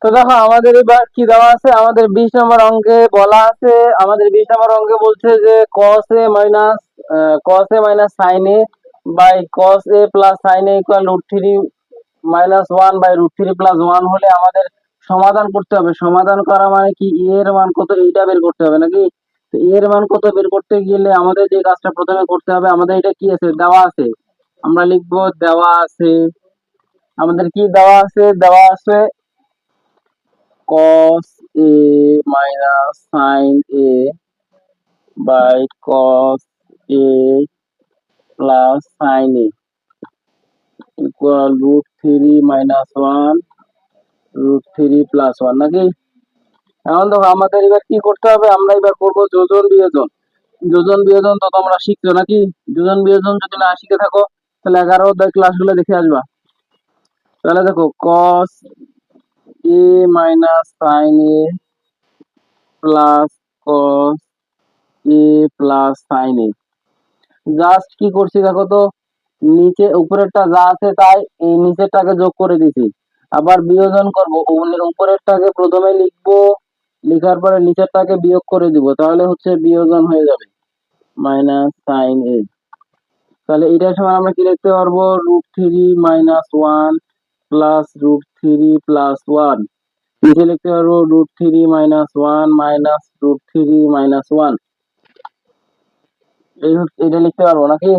তো দেখো আমাদের এবার কি দেওয়া আছে, আমাদের 20 নম্বর অঙ্কে বলা আছে, আমাদের 20 নম্বর অঙ্কে বলছে যে cos a sin a by cos a plus sin a equal √3 - 1/√3 + 1 হলে আমাদের সমাধান করতে হবে। সমাধান করা মানে কি, a এর মান কত এইটা বের করতে হবে নাকি। তো a এর মান কত বের করতে গেলে আমাদের যে কাজটা প্রথমে করতে হবে, আমাদের এটা কি আছে, দেওয়া আছে, আমরা লিখবো দেওয়া আছে, আমাদের কি দেওয়া আছে cos a minus sin a by cos a plus sin a equal √3 - 1 √3 + 1 নাকি। এখন দেখো আমাদের এবার কি করতে হবে, আমরা এবার করবো যোজন বিয়োজন। যোজন বিয়োজন তো তোমরা শিখছো নাকি। যোজন বিয়োজন যদি না শিখে থাকো তাহলে 11 ক্লাসগুলো দেখে আসবা। তাহলে দেখো cos a minus sin a plus cos a plus sin a, just কি করছি দেখো তো, নিচে উপরেরটা যা আছে তাই এই নিচেরটাকে যোগ করে দিছি। আবার বিয়োজন করব, উপরেরটাকে প্রথমে লিখবো, লিখার পরে নিচেরটাকে বিয়োগ করে দিব, তাহলে হচ্ছে বিয়োজন হয়ে যাবে মাইনাস সাইন এ। তাহলে এটার সময় আমরা কি লিখতে পারবো, √3 - 1 প্লাস √3 + 1, নিচে লিখতে পারবো √3 - 1 - √3 - 1। এটা লিখতে পারবো নাকি।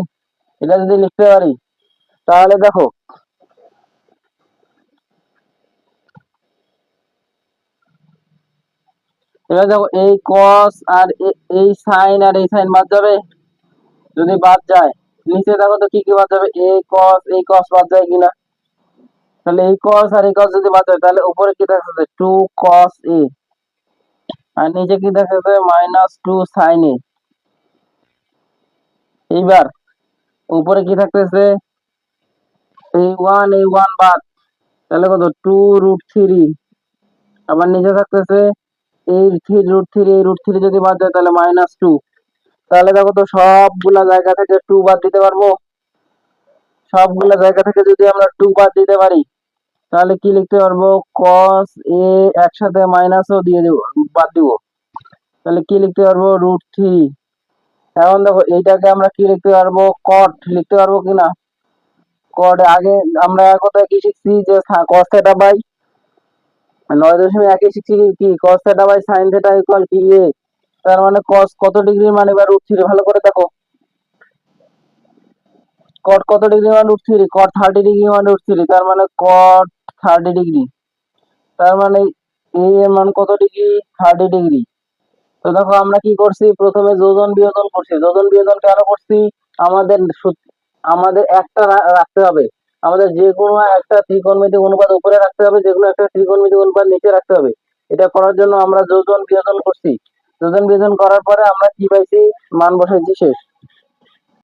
এটা যদি লিখতে পারি তাহলে দেখো এবার দেখো এই cos আর এই সাইন আর এই সাইন বাদ যাবে। যদি বাদ যায় নিচে দেখো তো কি কি বাদ যাবে, এই cos বাদ যায় কিনা। তাহলে এই cos আর এই cos যদি বাদ যায় তাহলে উপরে কি থাকছে 2 cos a, আর নিচে কি থাকছে -2 sin a। এইবার উপরে কি থাকতেছে এই 1 বাদ, তাহলে কত 2√3, আবার নিচে থাকতেছে এই √3 যদি বাদ যায় তাহলে -2। তাহলে দেখো তো সবগুলা জায়গা থেকে 2 বাদ দিতে পারবো। সবগুলা জায়গা থেকে যদি আমরা 2 বাদ দিতে পারি তাহলে কি লিখতে পারবো, cos a একসাথে মাইনাসও দিয়ে দেবো, বাদ দিব, তাহলে কি লিখতে পারবো √3। এখন দেখো এইটাকে আমরা কি লিখতে পারবো, cot লিখতে পারবো কিনা। cot আগে আমরা কোথায় কি শিখছি যে cos থিটা বাই 9.1 শিখছি কি cos থিটা বাই sin থিটা ইকুয়াল কি a। তার মানে cos কত ডিগ্রি মানে এবার √3, ভালো করে দেখো cot কত ডিগ্রি মানে √3, cot 30 ডিগ্রি মানে √3, তার মানে cot 30 ডিগ্রি, তার মানে a এর মান কত ডিগ্রি, 30 ডিগ্রি। তো দেখো আমরা কি করছি, প্রথমে যোজন বিয়োজন করছি। যোজন বিয়োজন কেন করছি, আমাদের আমাদের একটা রাখতে হবে, আমাদের যে কোনো একটা ত্রিকোণমিতিক অনুপাত উপরে রাখতে হবে, যে কোনো একটা ত্রিকোণমিতিক অনুপাত নিচে রাখতে হবে। এটা করার জন্য আমরা যোজন বিয়োজন করছি। যোজন বিয়োজন করার পরে আমরা কি পাইছি, মান বসাইছি, শেষ।